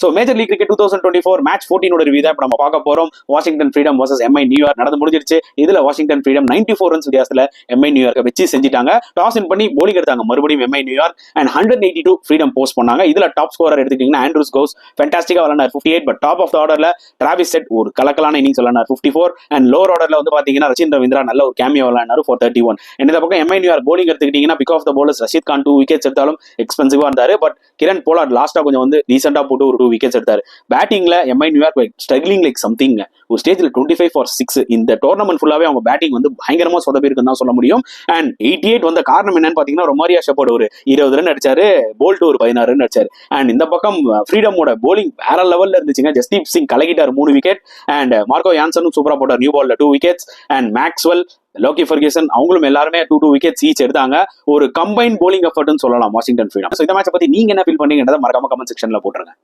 So major league cricket 2024 match 14 review தான் நம்ம பார்க்க போறோம். Washington Freedom versus MI New York நடந்து முடிஞ்சிருச்சு. இதுல வாஷிங்டன் ஃப்ரீடம் 94 ரன்ஸ் வித்தியாசத்துல எம்ஐ நியூயார்க்கை வச்சு செஞ்சுட்டாங்க. டாஸ் இன் பண்ணி போலிங் எடுத்தாங்க மறுபடியும் MI New York and 182 Freedom post பண்ணாங்க. இதுல டாப் ஸ்கோரர் எடுத்துக்கிட்டீங்கன்னா ஆண்ட்ரூஸ் கவுஸ் ஃபேண்டாஸ்டிக்கா விளையாண்டார் 58. பட் டாப் ஆஃப் த ஆர்டர்ல டிராவிஸ் செட் ஒரு கலக்கலான இன்னிங்ஸ் விளையாண்டார் 54. அண்ட் லோவர் ஆர்டர்ல வந்து பாத்தீங்கன்னா ரச்சின் ரவீந்திரா நல்ல ஒரு கேமியோ விளையாண்டாரு 31. இந்த பக்கம் எம்ஐ நியூயார்க் போலிங் எடுத்துக்கிட்டீங்கன்னா pick of the bowlers Rashid Khan 2 wickets எடுத்தாலும் எக்ஸ்பென்சிவா இருந்தாரு. பட் கிரண் போலார்ட் லாஸ்டா கொஞ்சம் வந்து ரீசெண்டா போட்டு ஒரு 2 விக்கெட்ஸ் எடுத்தாரு. பேட்டிங்ல MI New York struggling like something. ஒரு ஸ்டேஜ்ல 25 for 6 இந்த டோர்னமெண்ட் ஃபுல்லாவே அவங்க பேட்டிங் வந்து பயங்கரமா சொதப்பி இருக்குன்னு தான் சொல்ல முடியும். அண்ட் 88 வந்த காரணம் என்னன்னு பாத்தீங்கன்னா ரொமாரியா ஷெப்பர்ட் ஒரு 20 ரன் அடிச்சாரு, போல்ட் ஒரு 16 ரன் அடிச்சாரு. அண்ட் இந்த பக்கம் ஃப்ரீடமோட போலிங் வேற லெவல்ல இருந்துச்சுங்க. ஜஸ்தீப் சிங் கலக்கிட்டார் 3 விக்கெட் அண்ட் மார்க்கோ யான்சனும் சூப்பரா போட்டார் நியூ பால்ல 2 wickets. And Maxwell Lockie Ferguson அவங்களும் எல்லாருமே 2 விக்கெட்ஸ் ஈச் எடுத்தாங்க. ஒரு கம்பைன் போலிங் எஃபர்ட்னு சொல்லலாம் வாஷிங்டன் ஃப்ரீடம். இந்த மேட்சை பத்தி நீங்க என்ன ஃபீல் பண்ணீங்கன்றத மறக்காம கமெண்ட் செக்ஷன்ல போட்டுருங்க.